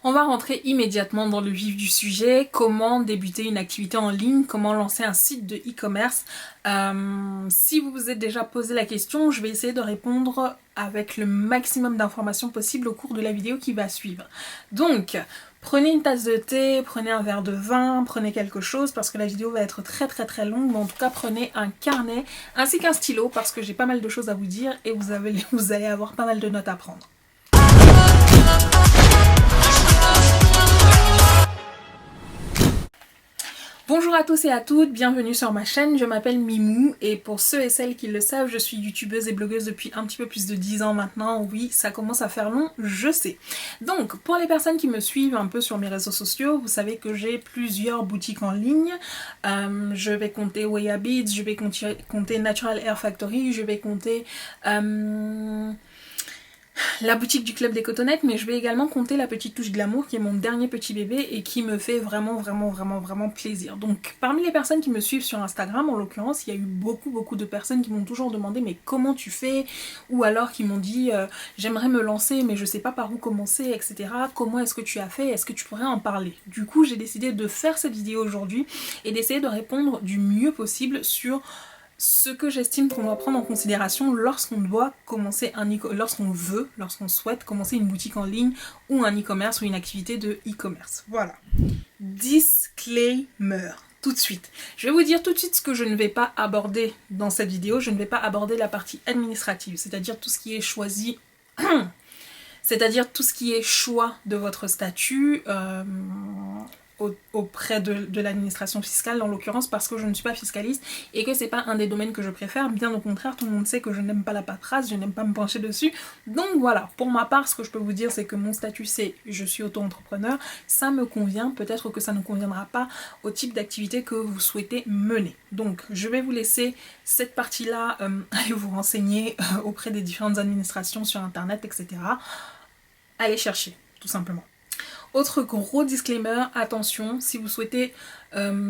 On va rentrer immédiatement dans le vif du sujet, comment débuter une activité en ligne, comment lancer un site de e-commerce. Si vous vous êtes déjà posé la question, je vais essayer de répondre avec le maximum d'informations possibles au cours de la vidéo qui va suivre. Donc, prenez une tasse de thé, prenez un verre de vin, prenez quelque chose parce que la vidéo va être très longue, mais en tout cas prenez un carnet ainsi qu'un stylo parce que j'ai pas mal de choses à vous dire et vous allez avoir pas mal de notes à prendre. Bonjour à tous et à toutes, bienvenue sur ma chaîne, je m'appelle Mimou et pour ceux et celles qui le savent, je suis youtubeuse et blogueuse depuis un petit peu plus de 10 ans maintenant, oui, ça commence à faire long, je sais. Donc, pour les personnes qui me suivent un peu sur mes réseaux sociaux, vous savez que j'ai plusieurs boutiques en ligne, je vais compter Weya Beads, je vais compter Natural Hair Factory, je vais compter la boutique du Club des Cotonnettes, mais je vais également compter la petite touche glamour qui est mon dernier petit bébé et qui me fait vraiment plaisir. Donc parmi les personnes qui me suivent sur Instagram en l'occurrence, il y a eu beaucoup de personnes qui m'ont toujours demandé mais comment tu fais, ou alors qui m'ont dit j'aimerais me lancer mais je sais pas par où commencer, etc. Comment est-ce que tu as fait, est-ce que tu pourrais en parler? Du coup j'ai décidé de faire cette vidéo aujourd'hui et d'essayer de répondre du mieux possible sur ce que j'estime qu'on doit prendre en considération lorsqu'on doit commencer lorsqu'on souhaite commencer une boutique en ligne ou un e-commerce ou une activité de e-commerce. Voilà. Disclaimer. Tout de suite. Je vais vous dire tout de suite ce que je ne vais pas aborder dans cette vidéo. Je ne vais pas aborder la partie administrative, c'est-à-dire tout ce qui est choisi... c'est-à-dire tout ce qui est choix de votre statut, auprès de l'administration fiscale en l'occurrence, parce que je ne suis pas fiscaliste et que c'est pas un des domaines que je préfère, bien au contraire, tout le monde sait que je n'aime pas la paperasse, je n'aime pas me pencher dessus, donc voilà, pour ma part ce que je peux vous dire c'est que mon statut c'est je suis auto-entrepreneur, ça me convient, peut-être que ça ne conviendra pas au type d'activité que vous souhaitez mener, donc je vais vous laisser cette partie là, aller vous renseigner auprès des différentes administrations sur internet, etc. Allez chercher, tout simplement. Autre gros disclaimer, attention, si vous souhaitez,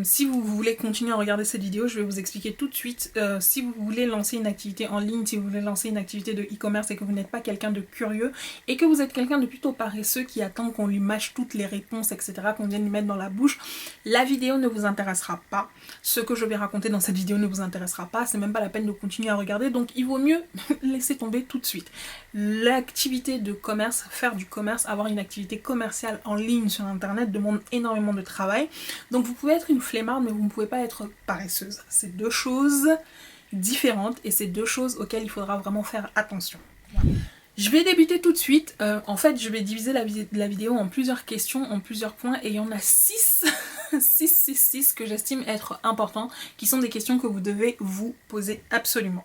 si vous voulez continuer à regarder cette vidéo, je vais vous expliquer tout de suite, si vous voulez lancer une activité en ligne, si vous voulez lancer une activité de e-commerce et que vous n'êtes pas quelqu'un de curieux et que vous êtes quelqu'un de plutôt paresseux qui attend qu'on lui mâche toutes les réponses, etc., qu'on vienne lui mettre dans la bouche, la vidéo ne vous intéressera pas. Ce que je vais raconter dans cette vidéo ne vous intéressera pas, c'est même pas la peine de continuer à regarder, donc il vaut mieux laisser tomber tout de suite. L'activité de commerce, faire du commerce, avoir une activité commerciale en ligne sur internet demande énormément de travail, donc vous pouvez être une flemmarde mais vous ne pouvez pas être paresseuse. C'est deux choses différentes et c'est deux choses auxquelles il faudra vraiment faire attention. Voilà. Je vais débuter tout de suite, en fait je vais diviser la vidéo en plusieurs questions, en plusieurs points et il y en a 6 6 que j'estime être importants, qui sont des questions que vous devez vous poser absolument.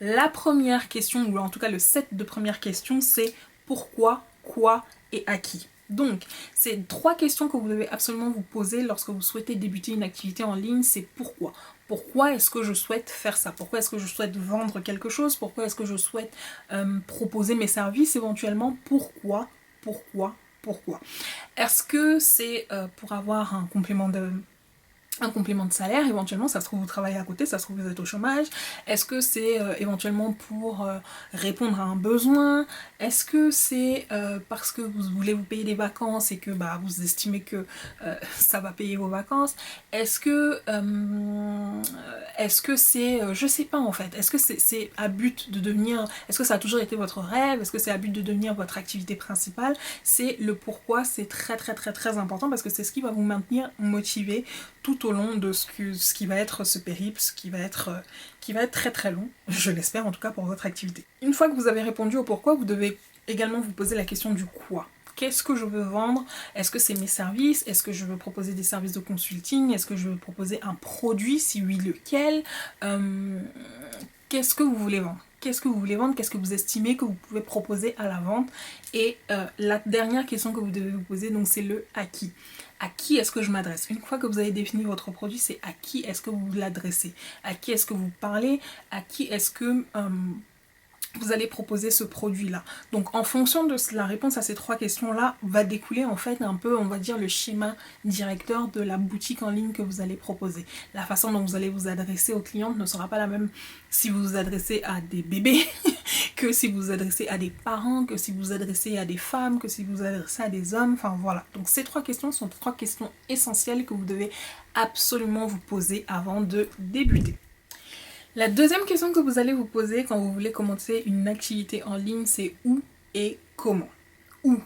La première question, ou en tout cas le set de premières questions, c'est pourquoi, quoi et à qui. Donc, c'est 3 questions que vous devez absolument vous poser lorsque vous souhaitez débuter une activité en ligne, c'est pourquoi. Pourquoi est-ce que je souhaite faire ça? Pourquoi est-ce que je souhaite vendre quelque chose? Pourquoi est-ce que je souhaite proposer mes services éventuellement? Pourquoi? Est-ce que c'est pour avoir un complément de salaire, éventuellement, ça se trouve vous travaillez à côté, ça se trouve vous êtes au chômage, est-ce que c'est éventuellement pour répondre à un besoin, est-ce que c'est parce que vous voulez vous payer des vacances et que vous estimez que ça va payer vos vacances, est-ce que c'est, je sais pas en fait, est-ce que c'est à but de devenir, est-ce que ça a toujours été votre rêve, est-ce que c'est à but de devenir votre activité principale? C'est le pourquoi, c'est très important parce que c'est ce qui va vous maintenir motivé tout au long de ce qui va être ce périple, qui va être très long, je l'espère en tout cas pour votre activité. Une fois que vous avez répondu au pourquoi, vous devez également vous poser la question du quoi. Qu'est-ce que je veux vendre? Est-ce que c'est mes services? Est-ce que je veux proposer des services de consulting? Est-ce que je veux proposer un produit? Si oui, lequel? Qu'est-ce que vous voulez vendre? Qu'est-ce que vous voulez vendre? Qu'est-ce que vous estimez que vous pouvez proposer à la vente? Et la dernière question que vous devez vous poser, donc c'est le à qui. À qui est-ce que je m'adresse? Une fois que vous avez défini votre produit, c'est à qui est-ce que vous l'adressez? À qui est-ce que vous parlez? À qui est-ce que vous allez proposer ce produit-là? Donc en fonction de la réponse à ces 3 questions-là, va découler en fait un peu, on va dire, le schéma directeur de la boutique en ligne que vous allez proposer. La façon dont vous allez vous adresser aux clientes ne sera pas la même si vous vous adressez à des bébés que si vous vous adressez à des parents, que si vous vous adressez à des femmes, que si vous vous adressez à des hommes, enfin voilà. Donc ces 3 questions sont 3 questions essentielles que vous devez absolument vous poser avant de débuter. La deuxième question que vous allez vous poser quand vous voulez commencer une activité en ligne, c'est où et comment. Où ?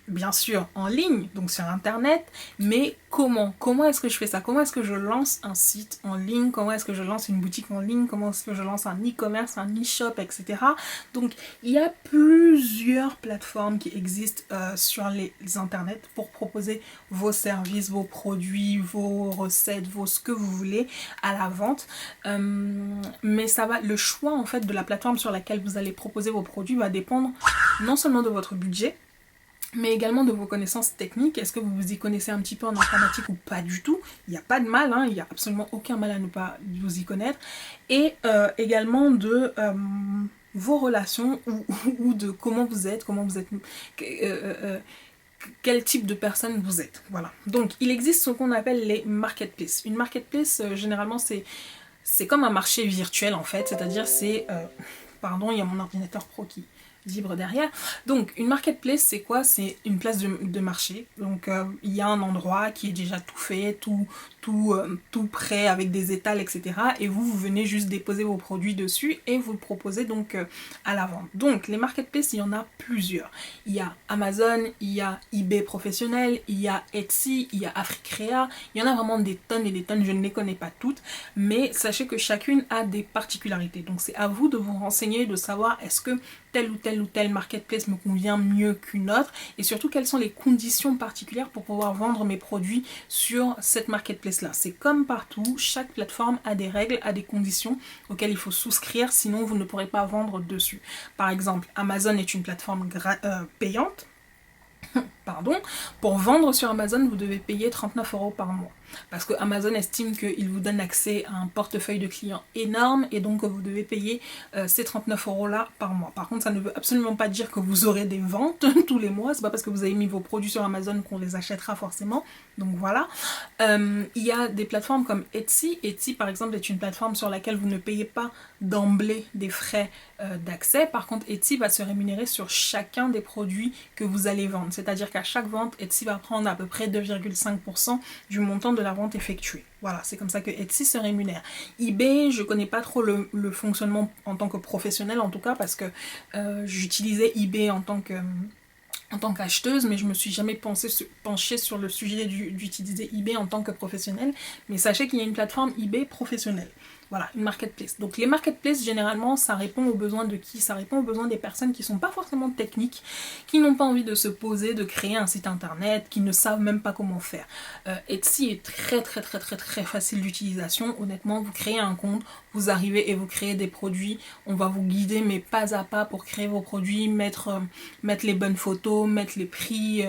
Bien sûr en ligne, donc sur internet, mais comment est-ce que je fais ça? Comment est-ce que je lance un site en ligne? Comment est-ce que je lance une boutique en ligne? Comment est-ce que je lance un e-commerce, un e-shop, etc. Donc il y a plusieurs plateformes qui existent sur les internets pour proposer vos services, vos produits, vos recettes, ce que vous voulez à la vente. Mais le choix en fait de la plateforme sur laquelle vous allez proposer vos produits va dépendre non seulement de votre budget, mais également de vos connaissances techniques. Est-ce que vous vous y connaissez un petit peu en informatique ou pas du tout? Il n'y a pas de mal, il n'y a absolument aucun mal à ne pas vous y connaître. Et également de vos relations ou de comment vous êtes, quel type de personne vous êtes. Voilà. Donc il existe ce qu'on appelle les marketplaces. Une marketplace, généralement, c'est comme un marché virtuel en fait, c'est-à-dire pardon, il y a mon ordinateur pro qui vibre derrière. Donc une marketplace, c'est quoi? C'est une place de marché. Donc il y a un endroit qui est déjà tout fait, tout prêt avec des étals, etc. Et vous venez juste déposer vos produits dessus et vous le proposez donc à la vente. Donc les marketplaces, il y en a plusieurs. Il y a Amazon, il y a eBay professionnel, il y a Etsy, il y a Africrea. Il y en a vraiment des tonnes et des tonnes, je ne les connais pas toutes, mais sachez que chacune a des particularités. Donc c'est à vous de vous renseigner, de savoir est-ce que telle ou telle marketplace me convient mieux qu'une autre, et surtout quelles sont les conditions particulières pour pouvoir vendre mes produits sur cette marketplace là. C'est comme partout, chaque plateforme a des règles, a des conditions auxquelles il faut souscrire, sinon vous ne pourrez pas vendre dessus. Par exemple, Amazon est une plateforme payante. Pardon, pour vendre sur Amazon, vous devez payer 39 € par mois. Parce que Amazon estime qu'il vous donne accès à un portefeuille de clients énorme et donc vous devez payer ces 39 € là par mois. Par contre, ça ne veut absolument pas dire que vous aurez des ventes tous les mois. C'est pas parce que vous avez mis vos produits sur Amazon qu'on les achètera forcément. Donc voilà. Il y a des plateformes comme Etsy. Etsy, par exemple, est une plateforme sur laquelle vous ne payez pas d'emblée des frais d'accès. Par contre, Etsy va se rémunérer sur chacun des produits que vous allez vendre. C'est-à-dire qu'à chaque vente, Etsy va prendre à peu près 2,5% du montant de la vente effectuée. Voilà, c'est comme ça que Etsy se rémunère. eBay, je connais pas trop le fonctionnement en tant que professionnel, en tout cas, parce que j'utilisais eBay en tant qu'acheteuse, mais je me suis jamais penchée sur le sujet d'utiliser eBay en tant que professionnel. Mais sachez qu'il y a une plateforme eBay professionnelle. Voilà, une marketplace. Donc les marketplaces, généralement, ça répond aux besoins de qui? Ça répond aux besoins des personnes qui sont pas forcément techniques, qui n'ont pas envie de se poser, de créer un site internet, qui ne savent même pas comment faire. Etsy est très facile d'utilisation. Honnêtement, vous créez un compte, vous arrivez et vous créez des produits. On va vous guider, mais pas à pas pour créer vos produits, mettre les bonnes photos, mettre les prix,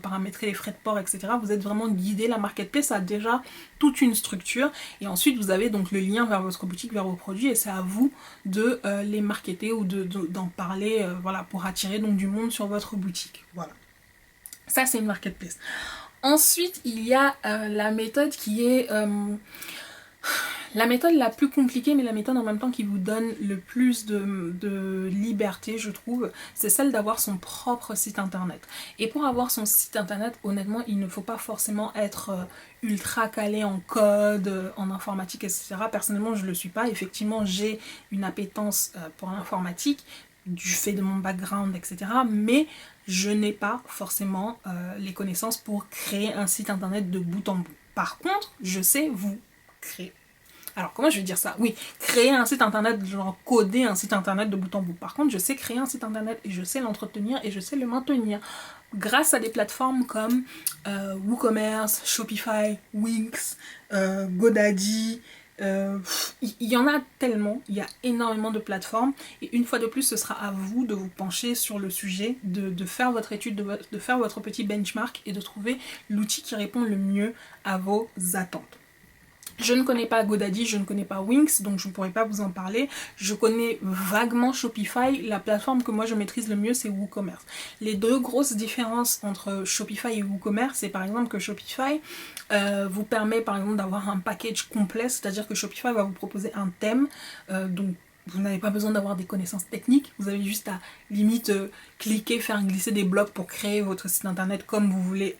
paramétrer les frais de port, etc. Vous êtes vraiment guidé. La marketplace a déjà toute une structure et ensuite vous avez donc le lien vers votre boutique, vers vos produits, et c'est à vous de les marketer ou d'en parler voilà, pour attirer donc du monde sur votre boutique. Voilà. Ça, c'est une marketplace. Ensuite, il y a la méthode qui est la méthode la plus compliquée, mais la méthode en même temps qui vous donne le plus de liberté, je trouve, c'est celle d'avoir son propre site internet. Et pour avoir son site internet, honnêtement, il ne faut pas forcément être ultra calé en code, en informatique, etc. Personnellement, je ne le suis pas. Effectivement, j'ai une appétence pour l'informatique, du fait de mon background, etc. Mais je n'ai pas forcément les connaissances pour créer un site internet de bout en bout. Par contre, je sais vous créer. Alors, comment je vais dire ça? Oui, créer un site internet, genre coder un site internet de bout en bout. Par contre, je sais créer un site internet et je sais l'entretenir et je sais le maintenir. Grâce à des plateformes comme WooCommerce, Shopify, Wix, GoDaddy. Il y en a tellement, il y a énormément de plateformes et une fois de plus ce sera à vous de vous pencher sur le sujet, de faire votre étude, de faire votre petit benchmark et de trouver l'outil qui répond le mieux à vos attentes. Je ne connais pas GoDaddy, je ne connais pas Wix, donc je ne pourrais pas vous en parler. Je connais vaguement Shopify. La plateforme que moi je maîtrise le mieux, c'est WooCommerce. Les deux grosses différences entre Shopify et WooCommerce, c'est par exemple que Shopify vous permet par exemple d'avoir un package complet, c'est-à-dire que Shopify va vous proposer un thème, donc Vous n'avez pas besoin d'avoir des connaissances techniques, vous avez juste à limite cliquer, faire glisser des blocs pour créer votre site internet comme vous voulez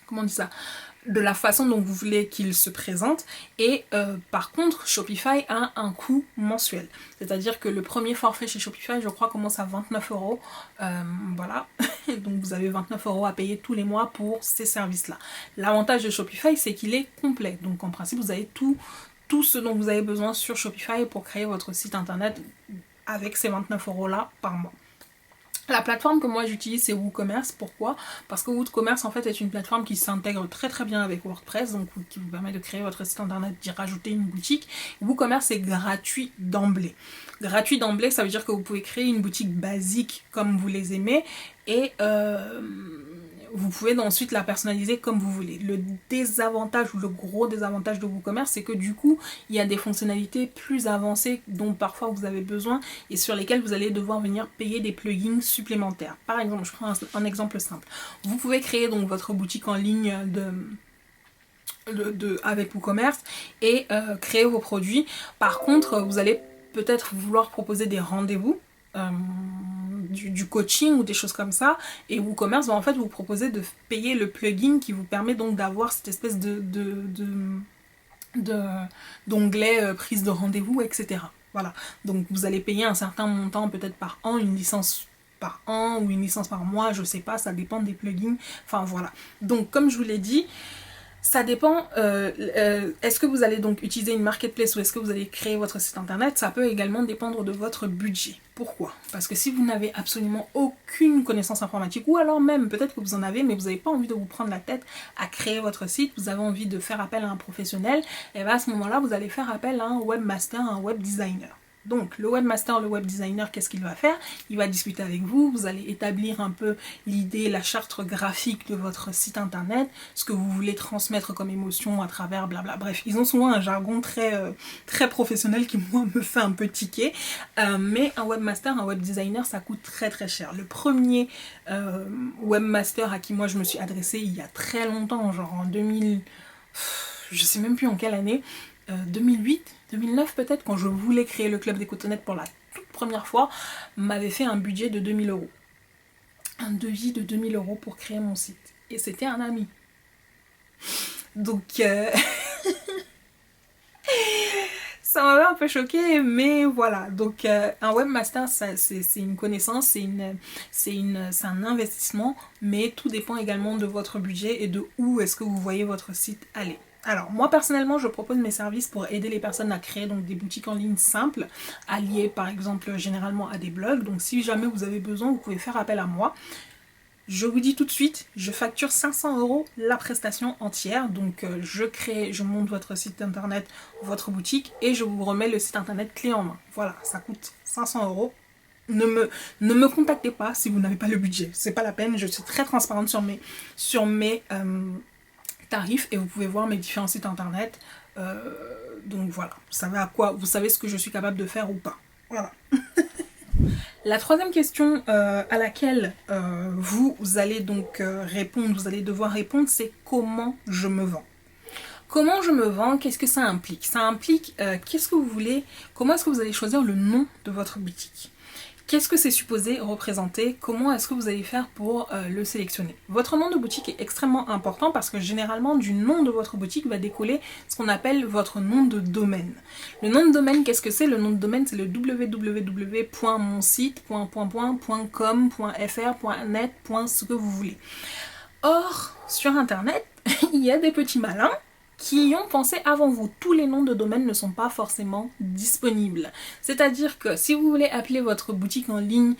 comment on dit ça, de la façon dont vous voulez qu'il se présente. Et par contre, Shopify a un coût mensuel. C'est-à-dire que le premier forfait chez Shopify, je crois, commence à 29 €. Voilà. Donc vous avez 29 € à payer tous les mois pour ces services-là. L'avantage de Shopify, c'est qu'il est complet. Donc en principe, vous avez tout ce dont vous avez besoin sur Shopify pour créer votre site internet avec ces 29 € là par mois. La plateforme que moi j'utilise, c'est WooCommerce. Pourquoi? Parce que WooCommerce en fait est une plateforme qui s'intègre très très bien avec WordPress, donc qui vous permet de créer votre site internet, d'y rajouter une boutique. WooCommerce est gratuit d'emblée. Gratuit d'emblée, ça veut dire que vous pouvez créer une boutique basique comme vous les aimez et vous pouvez ensuite la personnaliser comme vous voulez. Le désavantage ou le gros désavantage de WooCommerce, c'est que du coup, il y a des fonctionnalités plus avancées dont parfois vous avez besoin et sur lesquelles vous allez devoir venir payer des plugins supplémentaires. Par exemple, je prends un exemple simple. Vous pouvez créer donc votre boutique en ligne avec WooCommerce et créer vos produits. Par contre, vous allez peut-être vouloir proposer des rendez-vous, du coaching ou des choses comme ça, et WooCommerce va en fait vous proposer de payer le plugin qui vous permet donc d'avoir cette espèce d'onglet prise de rendez-vous, etc. Voilà, donc vous allez payer un certain montant peut-être par an, une licence par an ou une licence par mois, je sais pas, ça dépend des plugins, enfin voilà. Donc comme je vous l'ai dit, ça dépend, est-ce que vous allez donc utiliser une marketplace ou est-ce que vous allez créer votre site internet? Ça peut également dépendre de votre budget. Pourquoi? Parce que si vous n'avez absolument aucune connaissance informatique, ou alors même peut-être que vous en avez, mais vous n'avez pas envie de vous prendre la tête à créer votre site, vous avez envie de faire appel à un professionnel, et bien à ce moment-là, vous allez faire appel à un webmaster, un web designer. Donc le webmaster, le web designer, qu'est-ce qu'il va faire? Il va discuter avec vous, vous allez établir un peu l'idée, la charte graphique de votre site internet, ce que vous voulez transmettre comme émotion à travers blabla. Bref, ils ont souvent un jargon très professionnel qui moi me fait un peu tiquer. Mais un webmaster, un web designer, ça coûte très très cher. Le premier webmaster à qui moi je me suis adressée il y a très longtemps, genre en 2000, je sais même plus en quelle année, 2008, 2009 peut-être, quand je voulais créer le club des cotonnettes pour la toute première fois, m'avait fait un budget de 2000 €. Un devis de 2000 € pour créer mon site. Et c'était un ami. Donc ça m'avait un peu choqué, mais voilà. Donc un webmaster, c'est une connaissance, c'est un investissement, mais tout dépend également de votre budget et de où est-ce que vous voyez votre site aller. Alors, moi personnellement, je propose mes services pour aider les personnes à créer donc des boutiques en ligne simples, alliées par exemple généralement à des blogs. Donc si jamais vous avez besoin, vous pouvez faire appel à moi. Je vous dis tout de suite, je facture 500 € la prestation entière. Donc je monte votre site internet, votre boutique, et je vous remets le site internet clé en main. Voilà, ça coûte 500 €. Ne me contactez pas si vous n'avez pas le budget. C'est pas la peine, je suis très transparente sur mes tarifs et vous pouvez voir mes différents sites internet. Donc voilà, vous savez ce que je suis capable de faire ou pas. Voilà. La troisième question à laquelle vous allez donc répondre, vous allez devoir répondre, c'est comment je me vends. Comment je me vends, qu'est-ce que ça implique? Ça implique qu'est-ce que vous voulez, comment est-ce que vous allez choisir le nom de votre boutique? Qu'est-ce que c'est supposé représenter? Comment est-ce que vous allez faire pour le sélectionner? Votre nom de boutique est extrêmement important parce que généralement du nom de votre boutique va découler ce qu'on appelle votre nom de domaine. Le nom de domaine, qu'est-ce que c'est? Le nom de domaine, c'est le www.monsite.com.fr.net. ce que vous voulez. Or, sur internet, il y a des petits malins qui y ont pensé avant vous. Tous les noms de domaine ne sont pas forcément disponibles. C'est-à-dire que si vous voulez appeler votre boutique en ligne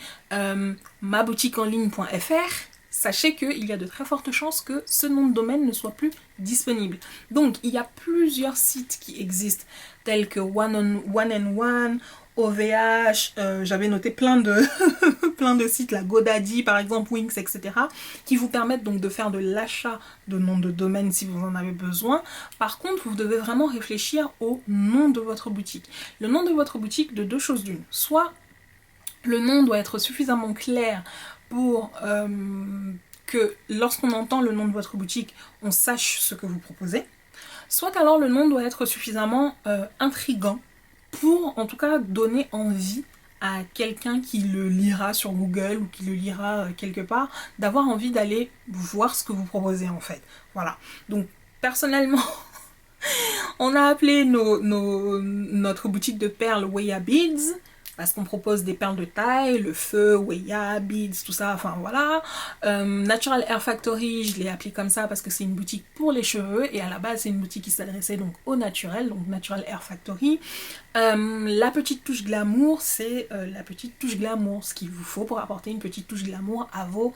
maboutiqueenligne.fr, sachez qu'il y a de très fortes chances que ce nom de domaine ne soit plus disponible. Donc il y a plusieurs sites qui existent, tels que One and One, OVH, j'avais noté plein de plein de sites, la GoDaddy par exemple, Wix, etc., qui vous permettent donc de faire de l'achat de noms de domaine si vous en avez besoin. Par contre, vous devez vraiment réfléchir au nom de votre boutique. Le nom de votre boutique, de deux choses d'une. Soit le nom doit être suffisamment clair pour que lorsqu'on entend le nom de votre boutique, on sache ce que vous proposez. Soit alors le nom doit être suffisamment intriguant pour en tout cas donner envie à quelqu'un qui le lira sur Google ou qui le lira quelque part, d'avoir envie d'aller voir ce que vous proposez en fait. Voilà. Donc personnellement, on a appelé notre boutique de perles Weya Beads parce qu'on propose des perles de taille, le feu, Weya, Beads, tout ça, enfin voilà. Natural Hair Factory, je l'ai appelé comme ça parce que c'est une boutique pour les cheveux et à la base c'est une boutique qui s'adressait donc au naturel, donc Natural Hair Factory. La petite touche glamour, c'est la petite touche glamour, ce qu'il vous faut pour apporter une petite touche glamour à vos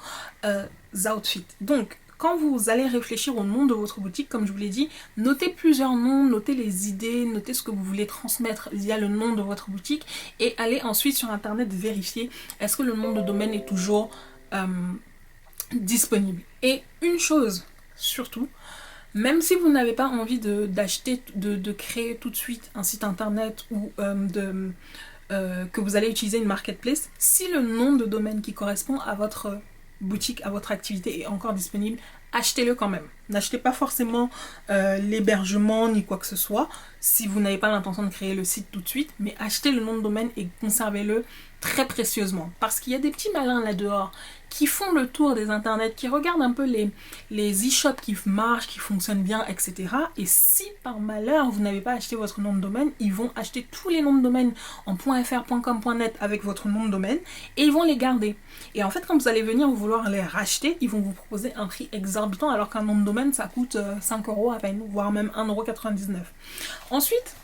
outfits. Donc, quand vous allez réfléchir au nom de votre boutique, comme je vous l'ai dit, notez plusieurs noms, notez les idées, notez ce que vous voulez transmettre via le nom de votre boutique et allez ensuite sur internet vérifier est-ce que le nom de domaine est toujours disponible. Et une chose, surtout, même si vous n'avez pas envie d'acheter, de créer tout de suite un site internet ou que vous allez utiliser une marketplace, si le nom de domaine qui correspond à votre boutique, à votre activité est encore disponible, achetez-le quand même. N'achetez pas forcément l'hébergement ni quoi que ce soit si vous n'avez pas l'intention de créer le site tout de suite, mais achetez le nom de domaine et conservez-le très précieusement. Parce qu'il y a des petits malins là dehors qui font le tour des internets, qui regardent un peu les e-shops qui marchent, qui fonctionnent bien, etc. Et si par malheur vous n'avez pas acheté votre nom de domaine, ils vont acheter tous les noms de domaine en .fr, .com, .net avec votre nom de domaine et ils vont les garder. Et en fait, quand vous allez venir vouloir les racheter, ils vont vous proposer un prix exorbitant alors qu'un nom de domaine ça coûte 5 € à peine, voire même 1,99 €. Ensuite,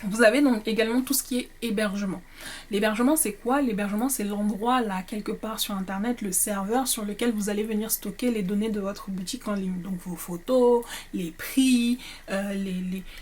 vous avez donc également tout ce qui est hébergement. L'hébergement, c'est quoi? L'hébergement, c'est l'endroit là, quelque part sur internet, le serveur sur lequel vous allez venir stocker les données de votre boutique en ligne. Donc vos photos, les prix,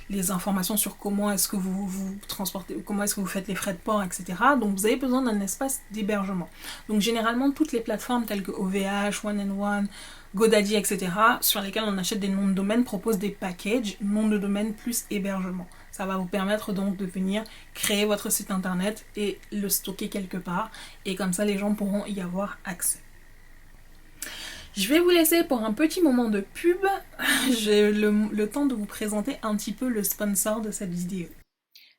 les informations sur comment est-ce que vous transportez, comment est-ce que vous faites les frais de port, etc. Donc vous avez besoin d'un espace d'hébergement. Donc généralement, toutes les plateformes telles que OVH, One and One, GoDaddy, etc., sur lesquels on achète des noms de domaine, proposent des packages, nom de domaine plus hébergement. Ça va vous permettre donc de venir créer votre site internet et le stocker quelque part. Et comme ça, les gens pourront y avoir accès. Je vais vous laisser pour un petit moment de pub. J'ai le temps de vous présenter un petit peu le sponsor de cette vidéo.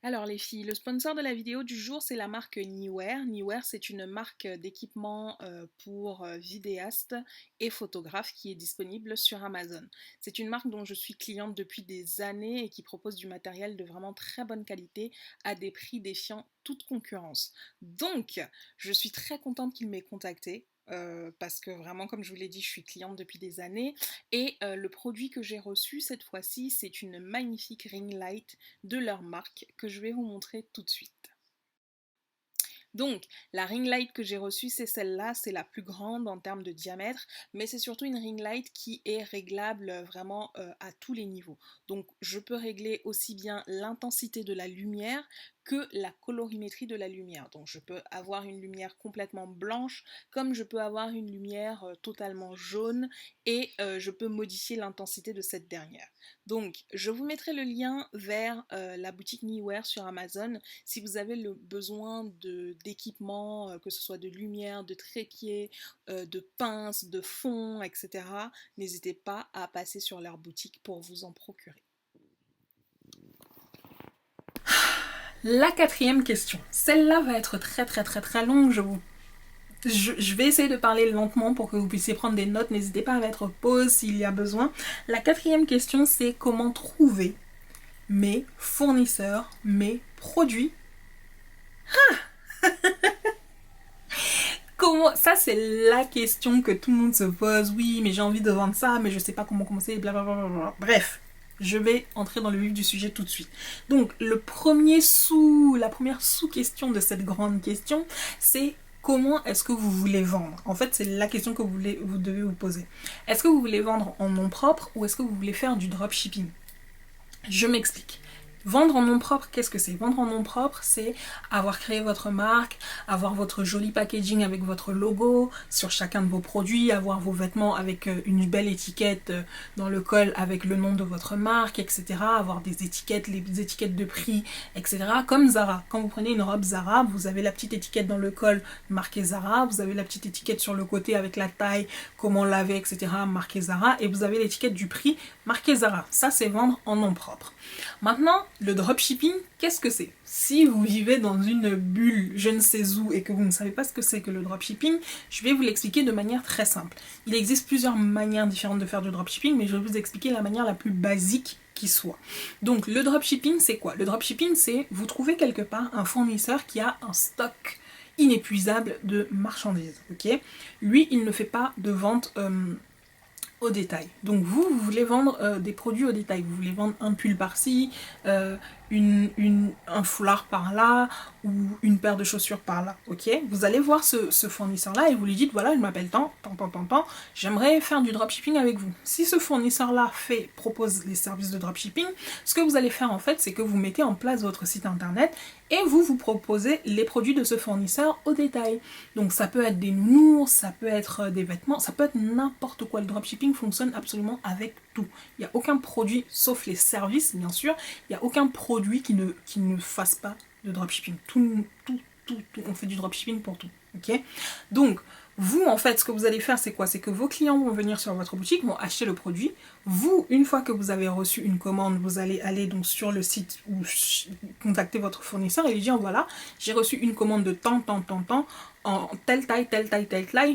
Alors les filles, le sponsor de la vidéo du jour, c'est la marque Neewer. Neewer, c'est une marque d'équipement pour vidéastes et photographes qui est disponible sur Amazon. C'est une marque dont je suis cliente depuis des années et qui propose du matériel de vraiment très bonne qualité à des prix défiant toute concurrence. Donc, je suis très contente qu'il m'ait contactée. Parce que vraiment, comme je vous l'ai dit, je suis cliente depuis des années et le produit que j'ai reçu cette fois-ci, c'est une magnifique ring light de leur marque que je vais vous montrer tout de suite. Donc, la ring light que j'ai reçue, c'est celle-là, c'est la plus grande en termes de diamètre, mais c'est surtout une ring light qui est réglable vraiment à tous les niveaux. Donc, je peux régler aussi bien l'intensité de la lumière que la colorimétrie de la lumière. Donc, je peux avoir une lumière complètement blanche, comme je peux avoir une lumière totalement jaune, et je peux modifier l'intensité de cette dernière. Donc, je vous mettrai le lien vers la boutique Neewer sur Amazon si vous avez le besoin d'équipements, que ce soit de lumière, de trépied, de pinces, de fond, etc. N'hésitez pas à passer sur leur boutique pour vous en procurer. La quatrième question. Celle-là va être très longue. Je vais essayer de parler lentement pour que vous puissiez prendre des notes. N'hésitez pas à mettre pause s'il y a besoin. La quatrième question, c'est comment trouver mes fournisseurs, mes produits. Comment... Ça, c'est la question que tout le monde se pose. Oui, mais j'ai envie de vendre ça, mais je sais pas comment commencer, blablabla. Bref, je vais entrer dans le vif du sujet tout de suite. Donc, la première sous-question de cette grande question, c'est comment est-ce que vous voulez vendre? En fait, c'est la question que vous devez vous poser. Est-ce que vous voulez vendre en nom propre ou est-ce que vous voulez faire du dropshipping? Je m'explique. Vendre en nom propre, qu'est-ce que c'est? Vendre en nom propre, c'est avoir créé votre marque, avoir votre joli packaging avec votre logo sur chacun de vos produits, avoir vos vêtements avec une belle étiquette dans le col avec le nom de votre marque, etc. Avoir des étiquettes, les étiquettes de prix, etc. Comme Zara. Quand vous prenez une robe Zara, vous avez la petite étiquette dans le col marquée Zara, vous avez la petite étiquette sur le côté avec la taille, comment laver, etc. marquée Zara, et vous avez l'étiquette du prix marquée Zara. Ça, c'est vendre en nom propre. Maintenant, Le dropshipping, qu'est-ce que c'est? Si vous vivez dans une bulle je ne sais où et que vous ne savez pas ce que c'est que le dropshipping, je vais vous l'expliquer de manière très simple. Il existe plusieurs manières différentes de faire du dropshipping, mais je vais vous expliquer la manière la plus basique qui soit. Donc le dropshipping, c'est quoi? Le dropshipping, c'est vous trouvez quelque part un fournisseur qui a un stock inépuisable de marchandises, ok? Lui, il ne fait pas de vente au détail. Donc vous voulez vendre des produits au détail. Vous voulez vendre un pull par-ci, un foulard par-là, ou une paire de chaussures par-là, ok? Vous allez voir ce fournisseur-là et vous lui dites, voilà, je m'appelle tant, j'aimerais faire du dropshipping avec vous. Si ce fournisseur-là propose les services de dropshipping, ce que vous allez faire en fait, c'est que vous mettez en place votre site internet et vous proposez les produits de ce fournisseur au détail. Donc ça peut être des nounours, ça peut être des vêtements, ça peut être n'importe quoi. Le dropshipping fonctionne absolument avec tout. Il n'y a aucun produit, sauf les services bien sûr, il n'y a aucun produit qui ne fasse pas de dropshipping. Tout, on fait du dropshipping pour tout. Ok? Donc, vous, en fait, ce que vous allez faire, c'est quoi? C'est que vos clients vont venir sur votre boutique, vont acheter le produit. Vous, une fois que vous avez reçu une commande, vous allez aller donc sur le site ou contacter votre fournisseur et lui dire, voilà, j'ai reçu une commande de tant, en telle taille,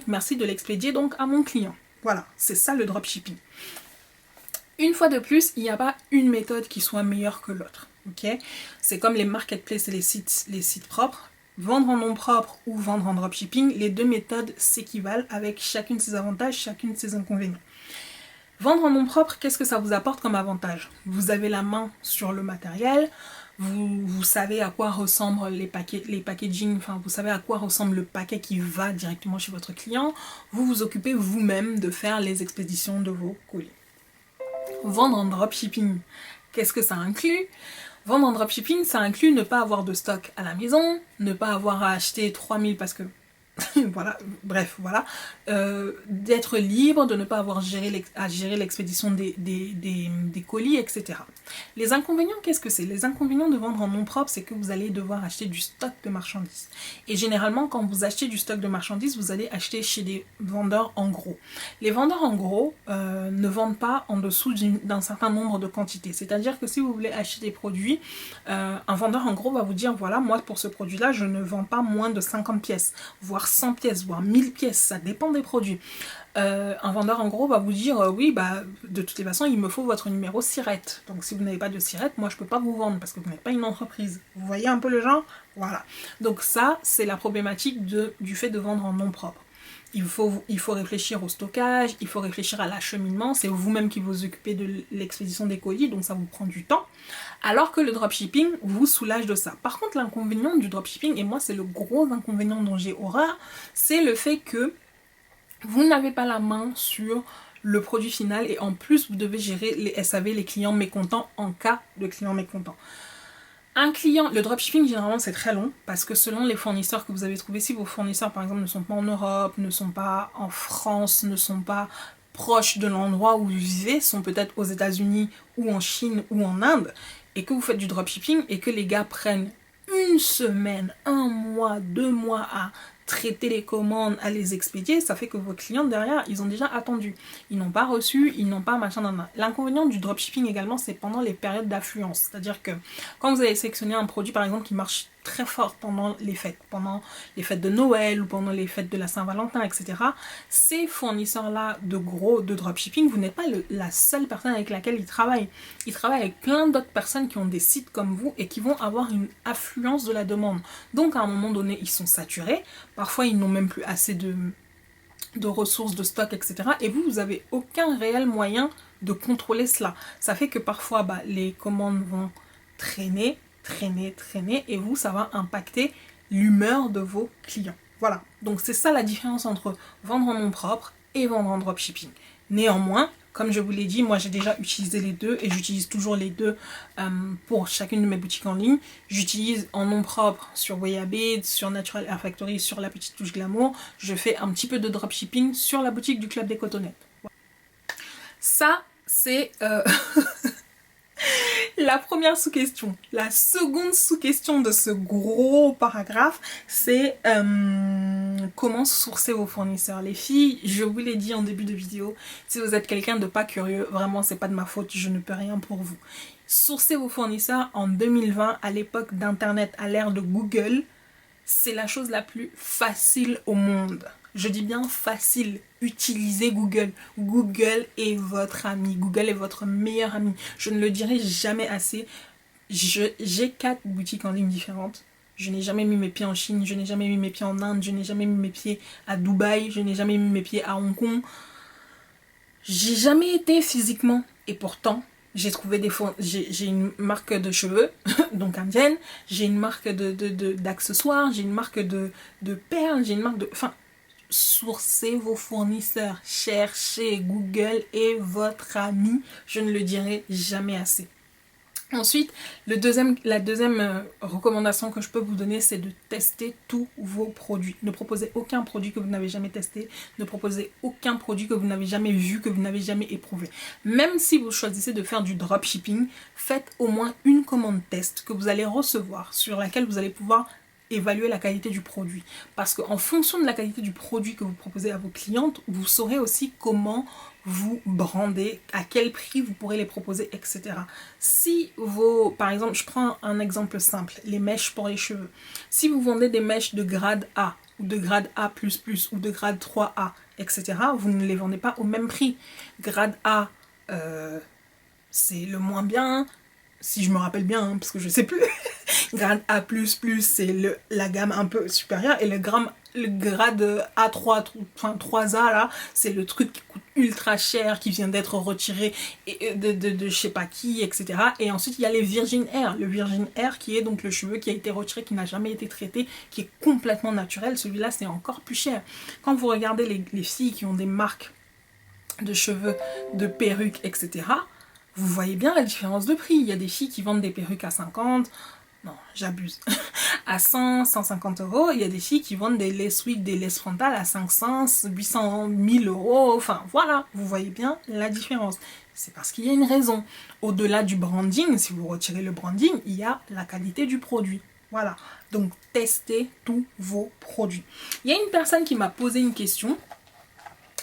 merci de l'expédier donc à mon client. Voilà, c'est ça le dropshipping. Une fois de plus, il n'y a pas une méthode qui soit meilleure que l'autre. Okay, c'est comme les marketplaces et les sites propres. Vendre en nom propre ou vendre en dropshipping, les deux méthodes s'équivalent avec chacune de ses avantages, chacune de ses inconvénients. Vendre en nom propre, qu'est-ce que ça vous apporte comme avantage? Vous avez la main sur le matériel, vous savez à quoi ressemblent les packaging, enfin vous savez à quoi ressemble le paquet qui va directement chez votre client, vous vous occupez vous-même de faire les expéditions de vos colis. Vendre en dropshipping, qu'est-ce que ça inclut? Vendre en dropshipping, ça inclut ne pas avoir de stock à la maison, ne pas avoir à acheter 3000 parce que voilà, bref, voilà, d'être libre, de ne pas avoir à gérer l'expédition des colis, etc. Les inconvénients, qu'est-ce que c'est? Les inconvénients de vendre en nom propre, c'est que vous allez devoir acheter du stock de marchandises. Et généralement, quand vous achetez du stock de marchandises, vous allez acheter chez des vendeurs en gros. Les vendeurs en gros ne vendent pas en dessous d'un certain nombre de quantités. C'est-à-dire que si vous voulez acheter des produits, un vendeur en gros va vous dire, voilà, moi pour ce produit-là, je ne vends pas moins de 50 pièces, voire 100 pièces, voire 1000 pièces, ça dépend des produits. Un vendeur en gros va vous dire oui, bah de toutes les façons il me faut votre numéro SIRET. Donc si vous n'avez pas de SIRET, moi je peux pas vous vendre parce que vous n'êtes pas une entreprise. Vous voyez un peu le genre? Voilà. Donc ça, c'est la problématique du fait de vendre en nom propre. Il faut réfléchir au stockage, il faut réfléchir à l'acheminement, c'est vous-même qui vous occupez de l'expédition des colis, donc ça vous prend du temps. Alors que le dropshipping vous soulage de ça. Par contre, l'inconvénient du dropshipping, et moi c'est le gros inconvénient dont j'ai horreur, c'est le fait que vous n'avez pas la main sur le produit final et en plus vous devez gérer les SAV, les clients mécontents en cas de clients mécontents. Un client, le dropshipping généralement c'est très long parce que selon les fournisseurs que vous avez trouvés, si vos fournisseurs par exemple ne sont pas en Europe, ne sont pas en France, ne sont pas proches de l'endroit où vous vivez, sont peut-être aux États-Unis ou en Chine ou en Inde, et que vous faites du dropshipping et que les gars prennent une semaine, 1 mois, 2 mois à traiter les commandes, à les expédier, ça fait que vos clients derrière, ils ont déjà attendu. Ils n'ont pas reçu, ils n'ont pas machin. L'inconvénient du dropshipping également, c'est pendant les périodes d'affluence. C'est-à-dire que quand vous allez sélectionner un produit, par exemple, qui marche très fort pendant les fêtes de Noël ou pendant les fêtes de la Saint-Valentin, etc., ces fournisseurs-là de dropshipping, vous n'êtes pas la seule personne avec laquelle ils travaillent. Ils travaillent avec plein d'autres personnes qui ont des sites comme vous et qui vont avoir une affluence de la demande. Donc à un moment donné, ils sont saturés. Parfois, ils n'ont même plus assez de ressources, de stock, etc. Et vous n'avez aucun réel moyen de contrôler cela. Ça fait que parfois, les commandes vont traîner, et vous, ça va impacter l'humeur de vos clients. Voilà. Donc c'est ça la différence entre vendre en nom propre et vendre en dropshipping. Néanmoins, comme je vous l'ai dit, moi j'ai déjà utilisé les deux et j'utilise toujours les deux pour chacune de mes boutiques en ligne. J'utilise en nom propre sur Wayabit, sur Natural Hair Factory, sur La Petite Touche Glamour. Je fais un petit peu de dropshipping sur la boutique du Club des Cotonnettes. Voilà. Ça, c'est la première sous-question. La seconde sous-question de ce gros paragraphe, c'est comment sourcer vos fournisseurs. Les filles, je vous l'ai dit en début de vidéo, si vous êtes quelqu'un de pas curieux, vraiment c'est pas de ma faute, je ne peux rien pour vous. Sourcer vos fournisseurs en 2020, à l'époque d'Internet, à l'ère de Google, c'est la chose la plus facile au monde. Je dis bien facile. Utilisez Google. Google est votre ami. Google est votre meilleur ami. Je ne le dirai jamais assez. J'ai 4 boutiques en ligne différentes. Je n'ai jamais mis mes pieds en Chine, je n'ai jamais mis mes pieds en Inde, je n'ai jamais mis mes pieds à Dubaï, je n'ai jamais mis mes pieds à Hong Kong. J'ai jamais été physiquement. Et pourtant, j'ai trouvé j'ai une marque de cheveux, donc indienne, j'ai une marque d'accessoires, j'ai une marque de perles, j'ai une marque de... Enfin, sourcez vos fournisseurs, cherchez, Google est votre ami, je ne le dirai jamais assez. Ensuite, la deuxième recommandation que je peux vous donner, c'est de tester tous vos produits. Ne proposez aucun produit que vous n'avez jamais testé. Ne proposez aucun produit que vous n'avez jamais vu, que vous n'avez jamais éprouvé. Même si vous choisissez de faire du dropshipping, faites au moins une commande test que vous allez recevoir, sur laquelle vous allez pouvoir évaluer la qualité du produit. Parce qu'en fonction de la qualité du produit que vous proposez à vos clientes, vous saurez aussi comment vous brander, à quel prix vous pourrez les proposer, etc. Si par exemple, je prends un exemple simple, les mèches pour les cheveux. Si vous vendez des mèches de grade A, ou de grade A++, ou de grade 3A, etc., vous ne les vendez pas au même prix. Grade A, c'est le moins bien, si je me rappelle bien, hein, parce que je sais plus. Grade A++, c'est la gamme un peu supérieure, et le grade A3, enfin 3A là, c'est le truc qui coûte ultra cher, qui vient d'être retiré de je sais pas qui, etc. Et ensuite il y a les Virgin Air, le Virgin Air qui est donc le cheveu qui a été retiré, qui n'a jamais été traité, qui est complètement naturel. Celui-là c'est encore plus cher. Quand vous regardez les filles qui ont des marques de cheveux, de perruques, etc., vous voyez bien la différence de prix. Il y a des filles qui vendent des perruques à 50, non, j'abuse, à 100, 150 euros. Il y a des filles qui vendent des lace wigs, des lace frontales à 500, 800, 1000 euros. Enfin, voilà, vous voyez bien la différence. C'est parce qu'il y a une raison. Au-delà du branding, si vous retirez le branding, il y a la qualité du produit. Voilà, donc testez tous vos produits. Il y a une personne qui m'a posé une question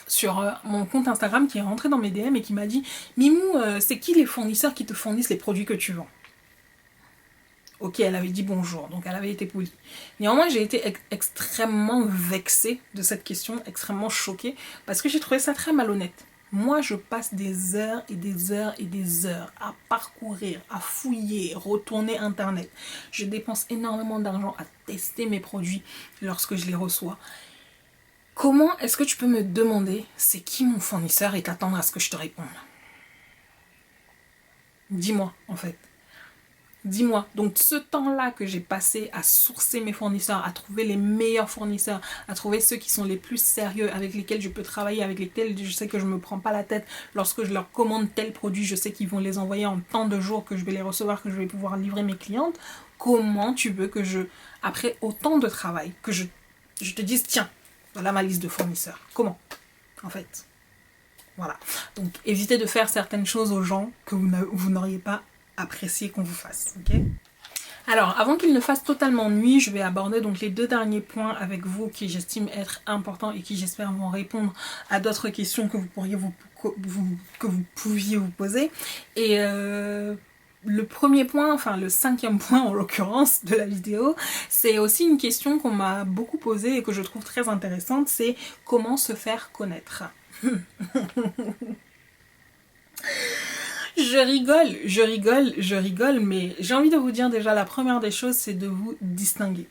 sur mon compte Instagram, qui est rentré dans mes DM et qui m'a dit « Mimou, c'est qui les fournisseurs qui te fournissent les produits que tu vends ?» Ok, elle avait dit bonjour, donc elle avait été polie. Néanmoins, j'ai été extrêmement vexée de cette question, extrêmement choquée, parce que j'ai trouvé ça très malhonnête. Moi, je passe des heures et des heures et des heures à parcourir, à fouiller, retourner Internet. Je dépense énormément d'argent à tester mes produits lorsque je les reçois. Comment est-ce que tu peux me demander c'est qui mon fournisseur et t'attendre à ce que je te réponde? Dis-moi, en fait. Dis-moi. Donc, ce temps-là que j'ai passé à sourcer mes fournisseurs, à trouver les meilleurs fournisseurs, à trouver ceux qui sont les plus sérieux, avec lesquels je peux travailler, avec lesquels je sais que je ne me prends pas la tête. Lorsque je leur commande tel produit, je sais qu'ils vont les envoyer en tant de jours, que je vais les recevoir, que je vais pouvoir livrer mes clientes. Comment tu veux que après autant de travail, que je te dise, tiens, voilà ma liste de fournisseurs. Comment? En fait. Voilà. Donc, évitez de faire certaines choses aux gens que vous n'auriez pas apprécié qu'on vous fasse. Ok? Alors, avant qu'il ne fasse totalement nuit, je vais aborder donc les 2 derniers points avec vous qui j'estime être importants et qui j'espère vont répondre à d'autres questions que vous pouviez vous poser. Et le premier point, enfin le 5e point en l'occurrence de la vidéo, c'est aussi une question qu'on m'a beaucoup posée et que je trouve très intéressante, c'est comment se faire connaître. Je rigole, mais j'ai envie de vous dire déjà la première des choses, c'est de vous distinguer.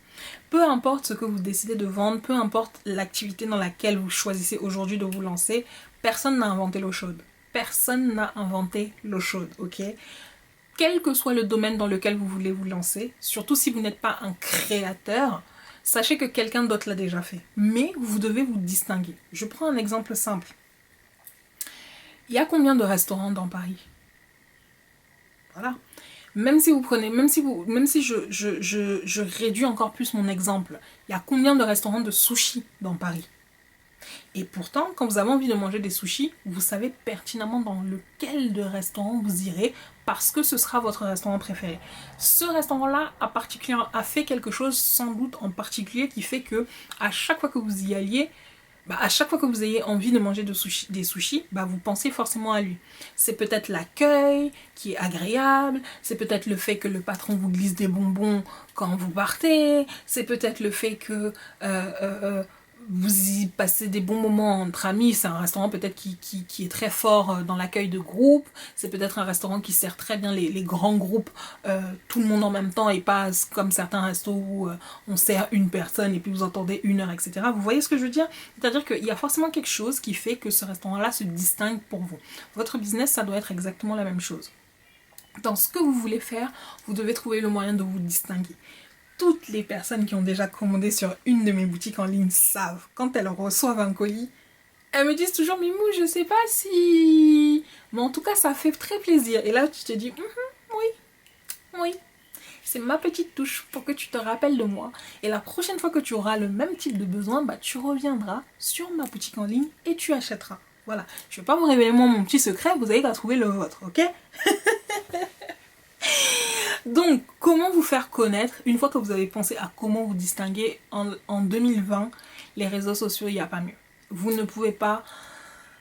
Peu importe ce que vous décidez de vendre, peu importe l'activité dans laquelle vous choisissez aujourd'hui de vous lancer, personne n'a inventé l'eau chaude. Personne n'a inventé l'eau chaude, ok ? Quel que soit le domaine dans lequel vous voulez vous lancer, surtout si vous n'êtes pas un créateur, sachez que quelqu'un d'autre l'a déjà fait. Mais vous devez vous distinguer. Je prends un exemple simple. Il y a combien de restaurants dans Paris ? Voilà. Même si je réduis encore plus mon exemple, il y a combien de restaurants de sushi dans Paris ? Et pourtant, quand vous avez envie de manger des sushis, vous savez pertinemment dans lequel de restaurant vous irez parce que ce sera votre restaurant préféré. Ce restaurant-là a fait quelque chose sans doute en particulier qui fait que à chaque fois que vous y alliez, bah, à chaque fois que vous ayez envie de manger des sushis, bah, vous pensez forcément à lui. C'est peut-être l'accueil qui est agréable, c'est peut-être le fait que le patron vous glisse des bonbons quand vous partez, c'est peut-être le fait que vous y passez des bons moments entre amis. C'est un restaurant peut-être qui est très fort dans l'accueil de groupe, c'est peut-être un restaurant qui sert très bien les grands groupes, tout le monde en même temps, et pas comme certains restos où on sert une personne et puis vous entendez 1 heure, etc. Vous voyez ce que je veux dire? C'est-à-dire qu'il y a forcément quelque chose qui fait que ce restaurant-là se distingue pour vous. Votre business, ça doit être exactement la même chose. Dans ce que vous voulez faire, vous devez trouver le moyen de vous distinguer. Toutes les personnes qui ont déjà commandé sur une de mes boutiques en ligne savent, quand elles reçoivent un colis, elles me disent toujours, Mimou, je sais pas si... Mais en tout cas, ça fait très plaisir. Et là, tu te dis, oui, c'est ma petite touche pour que tu te rappelles de moi. Et la prochaine fois que tu auras le même type de besoin, bah, tu reviendras sur ma boutique en ligne et tu achèteras. Voilà, je ne vais pas vous révéler mon petit secret, vous avez qu'à trouver le vôtre, ok? Donc, comment vous faire connaître, une fois que vous avez pensé à comment vous distinguer en 2020, les réseaux sociaux, il n'y a pas mieux. Vous ne pouvez pas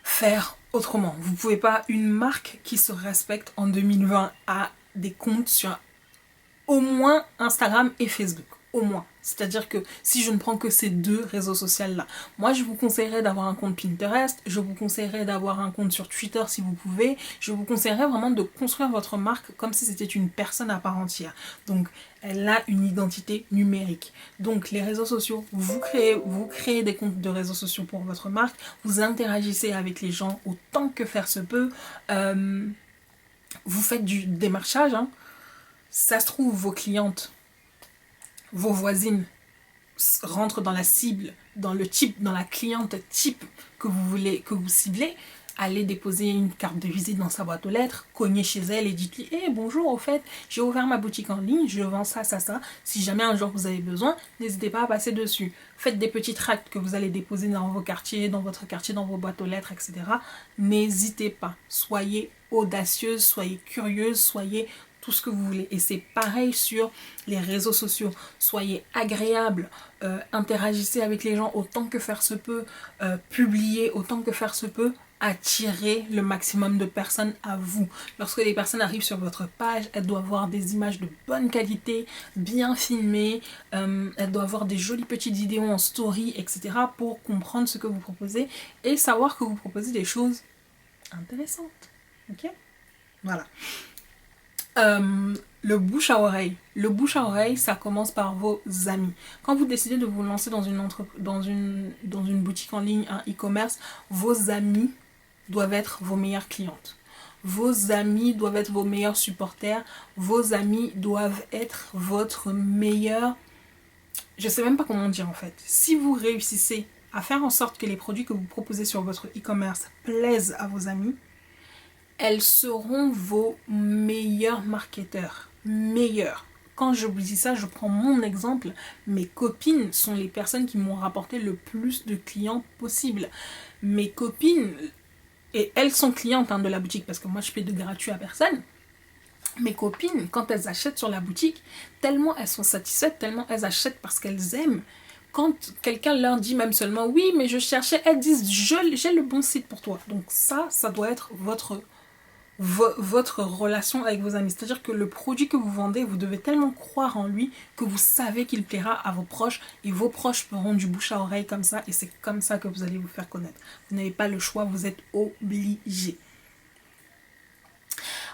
faire autrement. Vous ne pouvez pas, une marque qui se respecte en 2020 a des comptes sur au moins Instagram et Facebook. Au moins. C'est-à-dire que si je ne prends que ces 2 réseaux sociaux-là, moi je vous conseillerais d'avoir un compte Pinterest, je vous conseillerais d'avoir un compte sur Twitter si vous pouvez, je vous conseillerais vraiment de construire votre marque comme si c'était une personne à part entière. Donc elle a une identité numérique. Donc les réseaux sociaux, vous créez des comptes de réseaux sociaux pour votre marque, vous interagissez avec les gens autant que faire se peut, vous faites du démarchage, hein. Ça se trouve, vos clientes, vos voisines rentrent dans la cible, dans la cliente type que vous voulez, que vous ciblez. Allez déposer une carte de visite dans sa boîte aux lettres, cognez chez elle et dites-lui « Hey, bonjour, au fait, j'ai ouvert ma boutique en ligne, je vends ça, ça, ça. Si jamais un jour vous avez besoin, n'hésitez pas à passer dessus. » Faites des petits tracts que vous allez déposer dans vos quartiers, dans votre quartier, dans vos boîtes aux lettres, etc. N'hésitez pas. Soyez audacieuse, soyez curieuse, soyez tout ce que vous voulez. Et c'est pareil sur les réseaux sociaux. Soyez agréable, interagissez avec les gens autant que faire se peut, publiez autant que faire se peut, attirez le maximum de personnes à vous. Lorsque les personnes arrivent sur votre page, elles doivent avoir des images de bonne qualité, bien filmées, elles doivent avoir des jolies petites vidéos en story, etc. pour comprendre ce que vous proposez et savoir que vous proposez des choses intéressantes. Ok? Voilà. Le bouche à oreille. Le bouche à oreille, ça commence par vos amis. Quand vous décidez de vous lancer dans une boutique en ligne, un e-commerce, vos amis doivent être vos meilleures clientes. Vos amis doivent être vos meilleurs supporters. Vos amis doivent être votre meilleur... Je sais même pas comment dire en fait. Si vous réussissez à faire en sorte que les produits que vous proposez sur votre e-commerce plaisent à vos amis, elles seront vos meilleurs marketeurs. Meilleurs. Quand je vous dis ça, je prends mon exemple. Mes copines sont les personnes qui m'ont rapporté le plus de clients possible. Mes copines, et elles sont clientes de la boutique parce que moi je paie de gratuit à personne. Mes copines, quand elles achètent sur la boutique, tellement elles sont satisfaites, tellement elles achètent parce qu'elles aiment. Quand quelqu'un leur dit même seulement oui, mais je cherchais, elles disent j'ai le bon site pour toi. Donc ça doit être votre relation avec vos amis. C'est-à-dire que le produit que vous vendez, vous devez tellement croire en lui que vous savez qu'il plaira à vos proches et vos proches feront du bouche à oreille comme ça et c'est comme ça que vous allez vous faire connaître. Vous n'avez pas le choix, vous êtes obligé.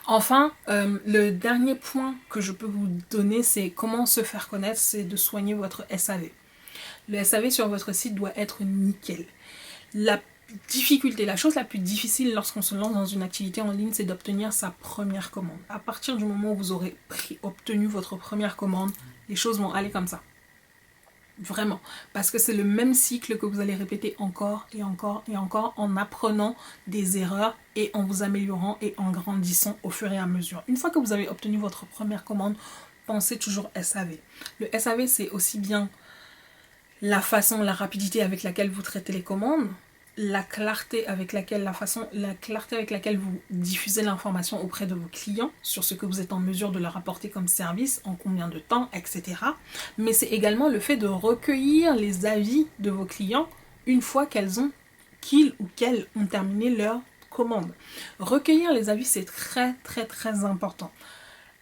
Enfin, le dernier point que je peux vous donner, c'est comment se faire connaître, c'est de soigner votre SAV. Le SAV sur votre site doit être nickel. La chose la plus difficile lorsqu'on se lance dans une activité en ligne, c'est d'obtenir sa première commande. À partir du moment où vous aurez obtenu votre première commande, les choses vont aller comme ça. Vraiment. Parce que c'est le même cycle que vous allez répéter encore et encore et encore en apprenant des erreurs et en vous améliorant et en grandissant au fur et à mesure. Une fois que vous avez obtenu votre première commande, pensez toujours SAV. Le SAV, c'est aussi bien la façon, la rapidité avec laquelle vous traitez les commandes, la clarté avec laquelle vous diffusez l'information auprès de vos clients sur ce que vous êtes en mesure de leur apporter comme service, en combien de temps, etc. Mais c'est également le fait de recueillir les avis de vos clients une fois qu'ils ou qu'elles ont terminé leur commande. Recueillir les avis, c'est très très très important.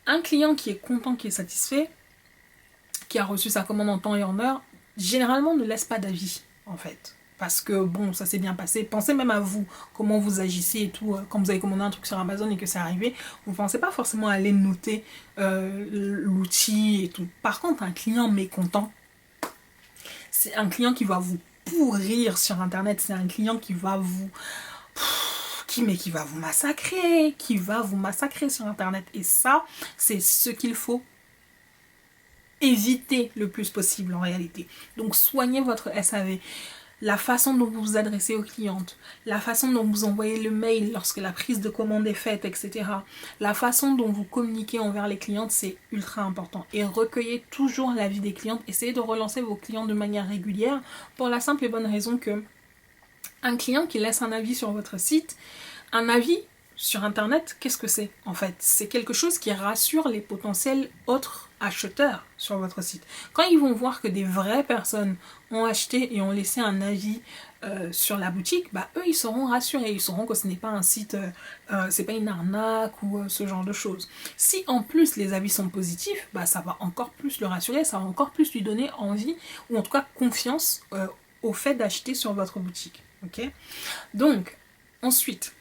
Un client qui est content, qui est satisfait, qui a reçu sa commande en temps et en heure, généralement ne laisse pas d'avis en fait. Parce que bon, ça s'est bien passé. Pensez même à vous, comment vous agissez et tout. Quand vous avez commandé un truc sur Amazon et que c'est arrivé, vous ne pensez pas forcément aller noter l'outil et tout. Par contre, un client mécontent, c'est un client qui va vous pourrir sur Internet. C'est un client qui va vous... qui va vous massacrer. Qui va vous massacrer sur Internet. Et ça, c'est ce qu'il faut éviter le plus possible en réalité. Donc soignez votre SAV. La façon dont vous vous adressez aux clientes, la façon dont vous envoyez le mail lorsque la prise de commande est faite, etc. La façon dont vous communiquez envers les clientes, c'est ultra important. Et recueillez toujours l'avis des clientes. Essayez de relancer vos clients de manière régulière pour la simple et bonne raison que un client qui laisse un avis sur votre site, un avis sur Internet, qu'est-ce que c'est en fait? C'est quelque chose qui rassure les potentiels autres acheteurs sur votre site. Quand ils vont voir que des vraies personnes ont acheté et ont laissé un avis sur la boutique, bah eux ils seront rassurés, ils sauront que ce n'est pas un site, c'est pas une arnaque ou ce genre de choses. Si en plus les avis sont positifs, bah ça va encore plus le rassurer, ça va encore plus lui donner envie ou en tout cas confiance au fait d'acheter sur votre boutique. Ok? Donc ensuite,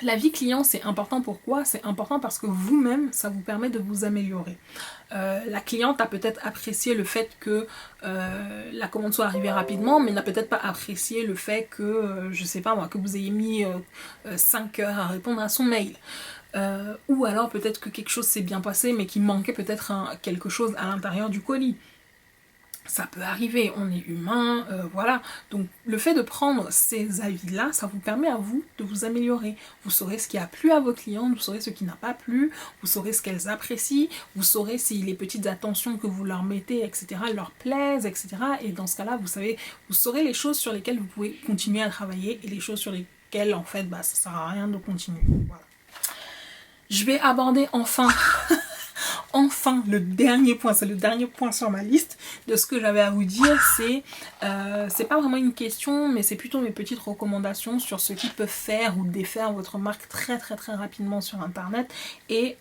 l'avis client, c'est important. Pourquoi? C'est important parce que vous-même, ça vous permet de vous améliorer. La cliente a peut-être apprécié le fait que la commande soit arrivée rapidement, mais n'a peut-être pas apprécié le fait que, je sais pas moi, que vous ayez mis 5 heures à répondre à son mail. Ou alors peut-être que quelque chose s'est bien passé, mais qu'il manquait peut-être quelque chose à l'intérieur du colis. Ça peut arriver, on est humain, voilà. Donc le fait de prendre ces avis-là, ça vous permet à vous de vous améliorer. Vous saurez ce qui a plu à vos clientes, vous saurez ce qui n'a pas plu, vous saurez ce qu'elles apprécient, vous saurez si les petites attentions que vous leur mettez, etc., leur plaisent, etc. Et dans ce cas-là, vous saurez les choses sur lesquelles vous pouvez continuer à travailler et les choses sur lesquelles, en fait, bah, ça sert à rien de continuer. Voilà. Je vais aborder enfin... Enfin, le dernier point, c'est le dernier point sur ma liste de ce que j'avais à vous dire, c'est pas vraiment une question, mais c'est plutôt mes petites recommandations sur ce qui peut faire ou défaire votre marque très très très rapidement sur Internet. Et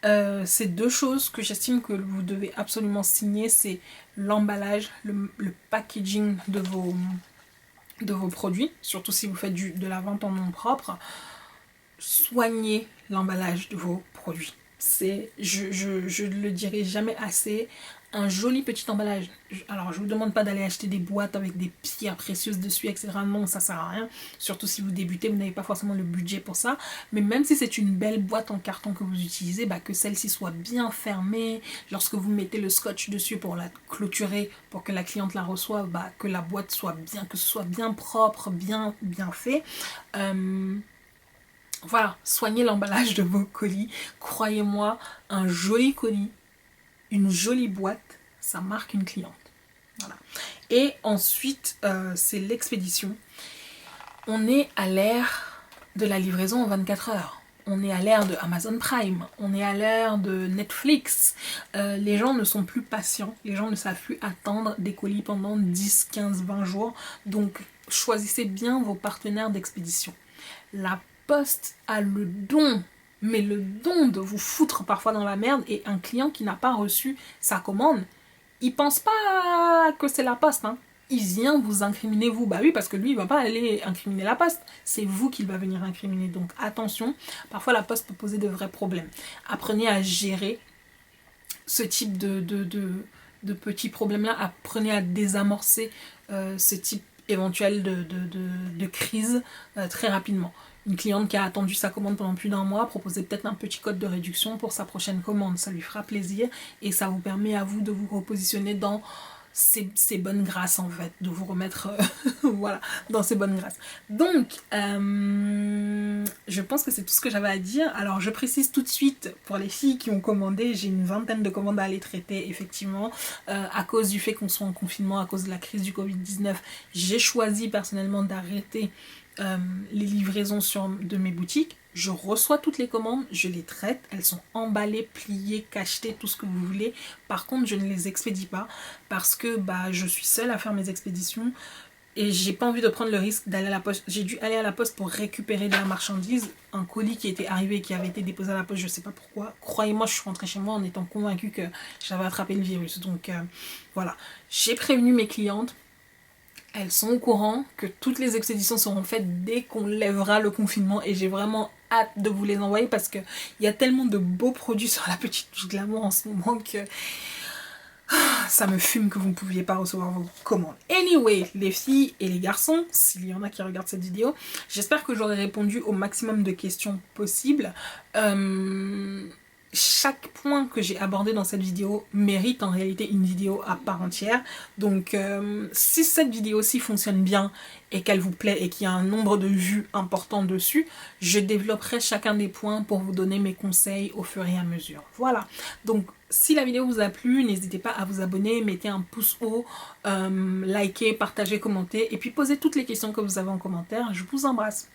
c'est deux choses que j'estime que vous devez absolument signer, c'est l'emballage, le packaging de vos produits, surtout si vous faites de la vente en nom propre. Soignez l'emballage de vos produits. C'est, je ne le dirai jamais assez, un joli petit emballage. Alors je vous demande pas d'aller acheter des boîtes avec des pierres précieuses dessus, etc. Non, ça sert à rien. Surtout si vous débutez, vous n'avez pas forcément le budget pour ça. Mais même si c'est une belle boîte en carton que vous utilisez, bah, que celle-ci soit bien fermée. Lorsque vous mettez le scotch dessus pour la clôturer, pour que la cliente la reçoive, bah, que la boîte soit bien, que ce soit bien propre, bien fait. Voilà, soignez l'emballage de vos colis. Croyez-moi, un joli colis, une jolie boîte, ça marque une cliente. Voilà. Et ensuite, c'est l'expédition. On est à l'ère de la livraison en 24 heures. On est à l'ère de Amazon Prime. On est à l'ère de Netflix. Les gens ne sont plus patients. Les gens ne savent plus attendre des colis pendant 10, 15, 20 jours. Donc, choisissez bien vos partenaires d'expédition. La Poste a le don, mais le don de vous foutre parfois dans la merde, et un client qui n'a pas reçu sa commande, il pense pas que c'est la Poste, hein. Il vient vous incriminer vous, bah oui, parce que lui il va pas aller incriminer la Poste, c'est vous qu'il va venir incriminer, donc attention, parfois la Poste peut poser de vrais problèmes. Apprenez à gérer ce type de petits problèmes là, apprenez à désamorcer ce type éventuel de crise très rapidement. Une cliente qui a attendu sa commande pendant plus d'un mois, proposez peut-être un petit code de réduction pour sa prochaine commande. Ça lui fera plaisir et ça vous permet à vous de vous repositionner dans ces bonnes grâces en fait, de vous remettre voilà, dans ces bonnes grâces. Donc, je pense que c'est tout ce que j'avais à dire. Alors, je précise tout de suite, pour les filles qui ont commandé, j'ai une 20aine de commandes à aller traiter, effectivement. À cause du fait qu'on soit en confinement, à cause de la crise du Covid-19, j'ai choisi personnellement d'arrêter les livraisons de mes boutiques. Je reçois toutes les commandes, je les traite, elles sont emballées, pliées, cachetées, tout ce que vous voulez. Par contre, je ne les expédie pas parce que je suis seule à faire mes expéditions et j'ai pas envie de prendre le risque d'aller à la poste. J'ai dû aller à la poste pour récupérer de la marchandise, un colis qui était arrivé et qui avait été déposé à la poste, je sais pas pourquoi. Croyez-moi, je suis rentrée chez moi en étant convaincue que j'avais attrapé le virus. Donc voilà, j'ai prévenu mes clientes. Elles sont au courant que toutes les expéditions seront faites dès qu'on lèvera le confinement et j'ai vraiment hâte de vous les envoyer parce qu'il y a tellement de beaux produits sur la petite touche glamour en ce moment que ça me fume que vous ne pouviez pas recevoir vos commandes. Anyway, les filles et les garçons, s'il y en a qui regardent cette vidéo, j'espère que j'aurai répondu au maximum de questions possibles. Chaque point que j'ai abordé dans cette vidéo mérite en réalité une vidéo à part entière. Donc si cette vidéo-ci fonctionne bien et qu'elle vous plaît et qu'il y a un nombre de vues important dessus, je développerai chacun des points pour vous donner mes conseils au fur et à mesure. Voilà, donc si la vidéo vous a plu, n'hésitez pas à vous abonner, mettez un pouce haut, likez, partagez, commentez et puis posez toutes les questions que vous avez en commentaire. Je vous embrasse.